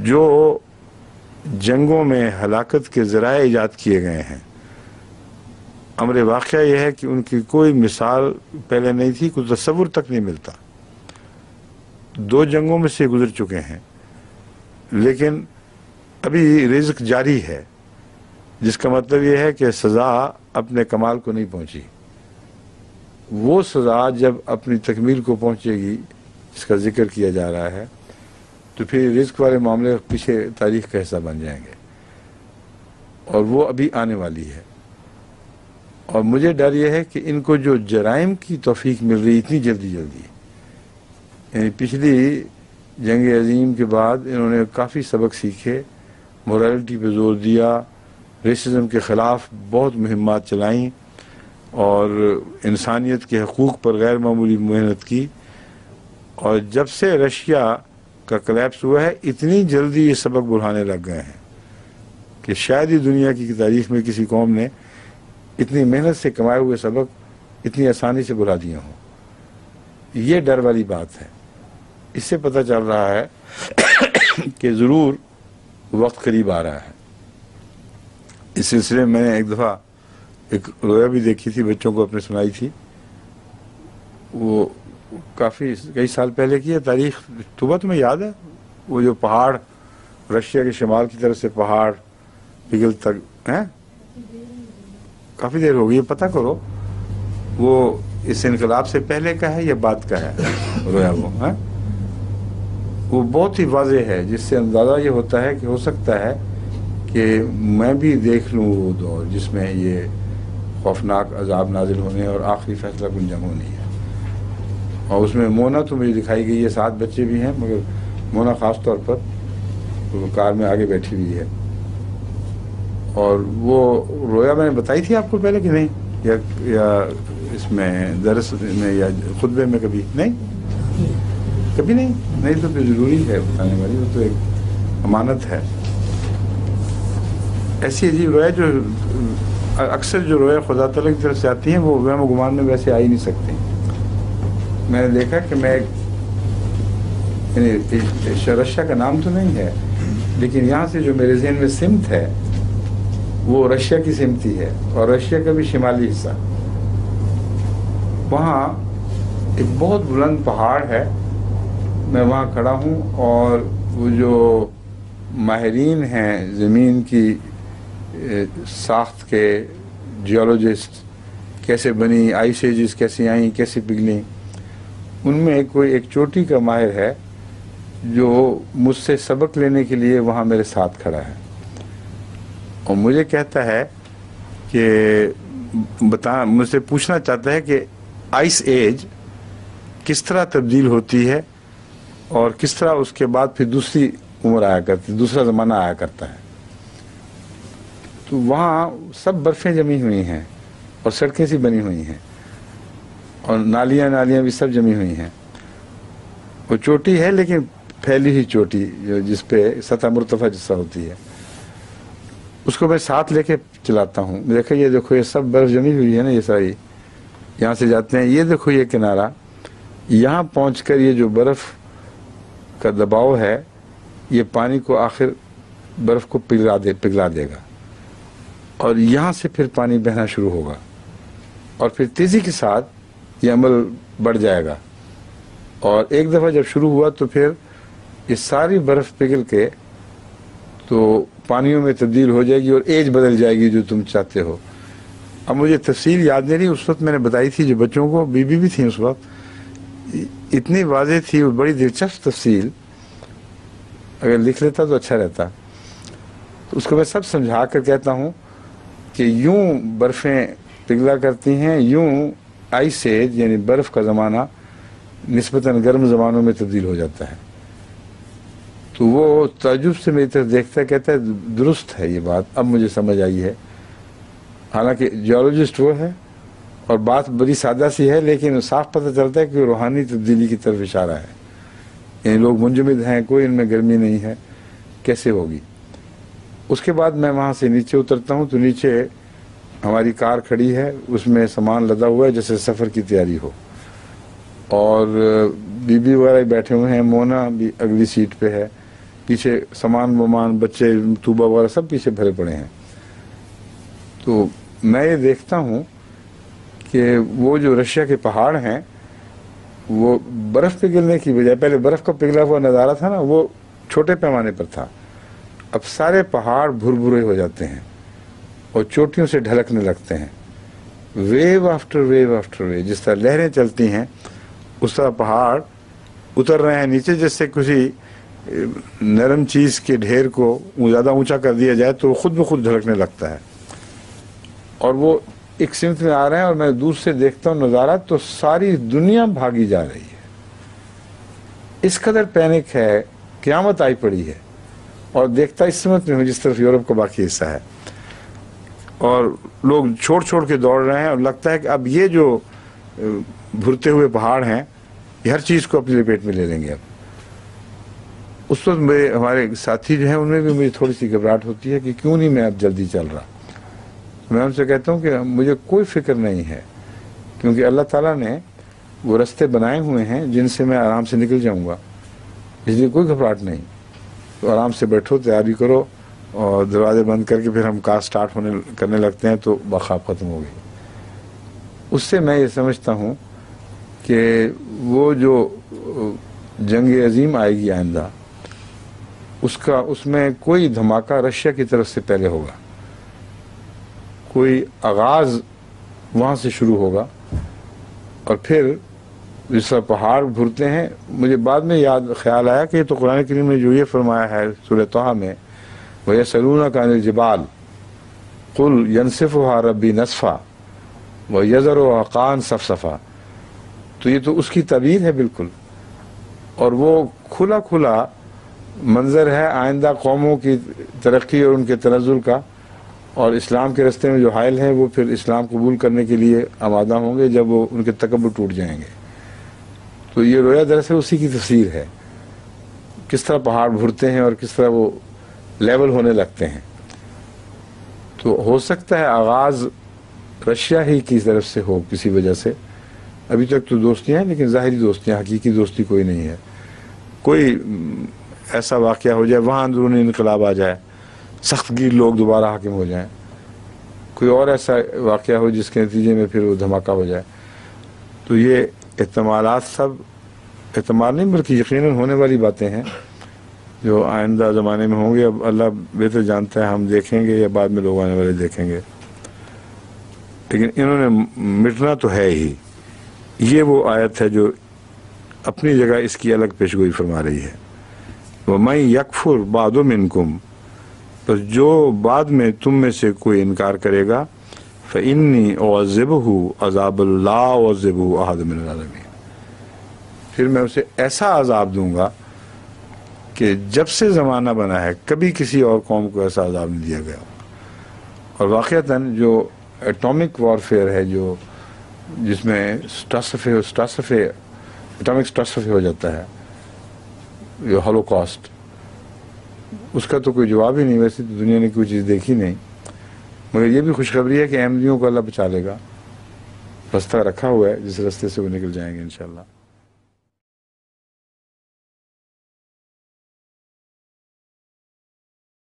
جو جنگوں میں ہلاکت کے ذرائع ایجاد کیے گئے ہیں، امر واقعہ یہ ہے کہ ان کی کوئی مثال پہلے نہیں تھی، کوئی تصور تک نہیں ملتا. 2 جنگوں میں سے گزر چکے ہیں، لیکن ابھی رزق جاری ہے، جس کا مطلب یہ ہے کہ سزا اپنے کمال کو نہیں پہنچی. وہ سزا جب اپنی تکمیل کو پہنچے گی، جس کا ذکر کیا جا رہا ہے، تو پھر رزق والے معاملے پیچھے تاریخ کا حصہ بن جائیں گے، اور وہ ابھی آنے والی ہے. اور مجھے ڈر یہ ہے کہ ان کو جو جرائم کی توفیق مل رہی اتنی جلدی یعنی پچھلی جنگ عظیم کے بعد انہوں نے کافی سبق سیکھے، مورالٹی پہ زور دیا، ریسزم کے خلاف بہت مہمات چلائیں، اور انسانیت کے حقوق پر غیر معمولی محنت کی. اور جب سے رشیا کا کلیپس ہوا ہے، اتنی جلدی یہ سبق بڑھانے لگ گئے ہیں کہ شاید ہی دنیا کی تاریخ میں کسی قوم نے اتنی محنت سے کمائے ہوئے سبق اتنی آسانی سے بھلا دیے ہوں. یہ ڈر والی بات ہے. اس سے پتہ چل رہا ہے کہ ضرور وقت قریب آ رہا ہے. اس سلسلے میں نے ایک دفعہ ایک رویا بھی دیکھی تھی، بچوں کو اپنے سنائی تھی. وہ کئی سال پہلے کی ہے، تاریخ صبح تمہیں یاد ہے؟ وہ جو پہاڑ رشیا کے شمال کی طرف سے پہاڑ پگھل تک ہیں، کافی دیر ہو گئی، پتہ کرو وہ اس انقلاب سے پہلے کا ہے یا بعد کا ہے رویا وہ بہت ہی واضح ہے، جس سے اندازہ یہ ہوتا ہے کہ ہو سکتا ہے کہ میں بھی دیکھ لوں وہ دور جس میں یہ خوفناک عذاب نازل ہونے اور آخری فیصلہ کن جنگ ہونی ہے. اور اس میں مونا تو مجھے دکھائی گئی ہے، 7 بچے بھی ہیں، مگر مونا خاص طور پر کار میں آگے بیٹھی ہوئی ہے. اور وہ رویا میں نے بتائی تھی آپ کو پہلے کہ نہیں، یا اس میں درس میں یا خطبے میں کبھی نہیں تو پھر ضروری ہے بتانے والی، وہ تو ایک امانت ہے. ایسی عجیب رویا جو اکثر جو رویا خدا تعالیٰ کی طرف سے آتی ہیں وہ وہم و گمان میں ویسے آ ہی نہیں سکتے. میں نے دیکھا کہ میں رشیا کا نام تو نہیں ہے، لیکن یہاں سے جو میرے ذہن میں سمت ہے وہ رشیا کی سمت ہی ہے، اور رشیا کا بھی شمالی حصہ. وہاں ایک بہت بلند پہاڑ ہے، میں وہاں کھڑا ہوں، اور وہ جو ماہرین ہیں زمین کی ساخت کے، جیولوجسٹ، کیسے بنی، آئس ایجز کیسے آئیں، کیسے پگھلیں، ان میں کوئی ایک چوٹی کا ماہر ہے جو مجھ سے سبق لینے کے لیے وہاں میرے ساتھ کھڑا ہے، اور مجھے کہتا ہے کہ مجھ سے پوچھنا چاہتا ہے کہ آئس ایج کس طرح تبدیل ہوتی ہے اور کس طرح اس کے بعد پھر دوسری عمر آیا کرتی، دوسرا زمانہ آیا کرتا ہے. تو وہاں سب برفیں جمی ہوئی ہیں اور سڑکیں سی بنی ہوئی ہیں اور نالیاں بھی سب جمی ہوئی ہیں. وہ چوٹی ہے لیکن پھیلی ہوئی چوٹی، جس پہ سطح مرتفع جیسا ہوتی ہے. اس کو میں ساتھ لے کے چلاتا ہوں. دیکھو یہ سب برف جمی ہوئی ہے نا، یہ ساری یہاں سے جاتے ہیں. یہ دیکھو یہ کنارہ، یہاں پہنچ کر یہ جو برف کا دباؤ ہے یہ پانی کو آخر برف کو پگھلا دے گا، اور یہاں سے پھر پانی بہنا شروع ہوگا، اور پھر تیزی کے ساتھ یہ عمل بڑھ جائے گا. اور ایک دفعہ جب شروع ہوا تو پھر یہ ساری برف پگھل کے تو پانیوں میں تبدیل ہو جائے گی اور ایج بدل جائے گی جو تم چاہتے ہو. اب مجھے تفصیل یاد نہیں رہی، اس وقت میں نے بتائی تھی جو بچوں کو، بی بھی تھیں اس وقت، اتنی واضح تھی، وہ بڑی دلچسپ تفصیل، اگر لکھ لیتا تو اچھا رہتا. تو اس کو میں سب سمجھا کر کہتا ہوں کہ یوں برفیں پگھلا کرتی ہیں، یوں آئس ایج یعنی برف کا زمانہ نسبتاً گرم زمانوں میں تبدیل ہو جاتا ہے. تو وہ تعجب سے میری طرف دیکھتا ہے، کہتا ہے درست ہے یہ بات، اب مجھے سمجھ آئی ہے. حالانکہ جیولوجسٹ وہ ہے اور بات بڑی سادہ سی ہے، لیکن صاف پتہ چلتا ہے کہ روحانی تبدیلی کی طرف اشارہ ہے. یعنی لوگ منجمد ہیں، کوئی ان میں گرمی نہیں ہے، کیسے ہوگی. اس کے بعد میں وہاں سے نیچے اترتا ہوں تو نیچے ہماری کار کھڑی ہے، اس میں سامان لدا ہوا ہے جیسے سفر کی تیاری ہو، اور بی وغیرہ بیٹھے ہوئے ہیں، مونا بھی اگلی سیٹ پہ ہے. پیچھے سامان ومان بچے طوبہ وغیرہ سب پیچھے بھرے پڑے ہیں. تو میں یہ دیکھتا ہوں کہ وہ جو رشیا کے پہاڑ ہیں وہ برف پگھلنے کی بجائے، پہلے برف کا پگھلا ہوا نظارہ تھا نا، وہ چھوٹے پیمانے پر تھا. اب سارے پہاڑ بھربھرے ہو جاتے ہیں اور چوٹیوں سے ڈھلکنے لگتے ہیں. Wave after wave after wave, جس طرح لہریں چلتی ہیں اس طرح پہاڑ اتر رہے ہیں نیچے. جیسے کسی نرم چیز کے ڈھیر کو زیادہ اونچا کر دیا جائے تو خود بخود ڈھلکنے لگتا ہے، اور وہ ایک سمت میں آ رہے ہیں. اور میں دور سے دیکھتا ہوں نظارہ تو ساری دنیا بھاگی جا رہی ہے. اس قدر پینک ہے، قیامت آئی پڑی ہے. اور دیکھتا اس سمت میں ہوں جس طرف یورپ کا باقی حصہ ہے، اور لوگ چھوڑ چھوڑ کے دوڑ رہے ہیں. اور لگتا ہے کہ اب یہ جو بھرتے ہوئے پہاڑ ہیں یہ ہر چیز کو اپنی لپیٹ میں لے لیں گے. اب اس وقت میرے ہمارے ساتھی جو ہیں ان میں بھی مجھے تھوڑی سی گھبراہٹ ہوتی ہے کہ کیوں نہیں میں اب جلدی چل رہا. میں ان سے کہتا ہوں کہ مجھے کوئی فکر نہیں ہے، کیونکہ اللہ تعالیٰ نے وہ رستے بنائے ہوئے ہیں جن سے میں آرام سے نکل جاؤں گا، اس لیے کوئی گھبراہٹ نہیں. تو آرام سے بیٹھو، تیاری کرو، اور دروازے بند کر کے پھر ہم کار سٹارٹ کرنے لگتے ہیں تو بخواب ختم ہو گئی. اس سے میں یہ سمجھتا ہوں کہ وہ جو جنگ عظیم آئے گی آئندہ، اس میں کوئی دھماکہ رشیا کی طرف سے پہلے ہوگا، کوئی آغاز وہاں سے شروع ہوگا. اور پھر جس طرح پہاڑ بھرتے ہیں، مجھے بعد میں خیال آیا کہ یہ تو قرآن کریم نے جو یہ فرمایا ہے سورہ طٰہٰ میں، وَيَسْأَلُونَكَ عَنِ الْجِبَالِ قُلْ يَنْسِفُهَا رَبِّي نَسْفًا وَيَذَرُهَا قَاعًا صَفْصَفًا، تو یہ تو اس کی تعبیر ہے بالکل. اور وہ کھلا کھلا منظر ہے آئندہ قوموں کی ترقی اور ان کے تنزل کا. اور اسلام کے راستے میں جو حائل ہیں وہ پھر اسلام قبول کرنے کے لیے آمادہ ہوں گے جب وہ ان کے تکبر ٹوٹ جائیں گے. تو یہ رویا دراصل اسی کی تفسیر ہے، کس طرح پہاڑ بھرتے ہیں اور کس طرح وہ لیول ہونے لگتے ہیں. تو ہو سکتا ہے آغاز رشیا ہی کی طرف سے ہو کسی وجہ سے. ابھی تک تو دوستیاں ہیں لیکن ظاہری دوستیاں، حقیقی دوستی کوئی نہیں ہے. کوئی ایسا واقعہ ہو جائے، وہاں اندرونی انقلاب آ جائے، سخت گیر لوگ دوبارہ حاکم ہو جائیں، کوئی اور ایسا واقعہ ہو جس کے نتیجے میں پھر وہ دھماکہ ہو جائے. تو یہ احتمالات سب احتمال نہیں بلکہ یقیناً ہونے والی باتیں ہیں جو آئندہ زمانے میں ہوں گے. اب اللہ بہتر جانتا ہے، ہم دیکھیں گے یا بعد میں لوگ آنے والے دیکھیں گے. لیکن انہوں نے مٹنا تو ہے ہی. یہ وہ آیت ہے جو اپنی جگہ اس کی الگ پیشگوئی فرما رہی ہے. وَمَن يَكْفُرْ بَعْدُ مِنْكُمْ، بس جو بعد میں تم میں سے کوئی انکار کرے گا، فَإِنِّي أُعَذِّبُهُ عَذَابًا لَا أُعَذِّبُهُ أَحَدًا مِنَ الْعَالَمِينَ، پھر میں اسے ایسا عذاب دوں گا کہ جب سے زمانہ بنا ہے کبھی کسی اور قوم کو ایسا عذاب نہیں دیا گیا. اور واقعتاً جو ایٹامک وارفیئر ہے، جو جس میں ایٹامک سٹاسفے ہو جاتا ہے، جو ہولوکاسٹ، اس کا تو کوئی جواب ہی نہیں. ویسے تو دنیا نے کوئی چیز دیکھی نہیں، مگر یہ بھی خوشخبری ہے کہ احمدیوں کو اللہ بچا لے گا. رستہ رکھا ہوا ہے جس رستے سے وہ نکل جائیں گے انشاءاللہ.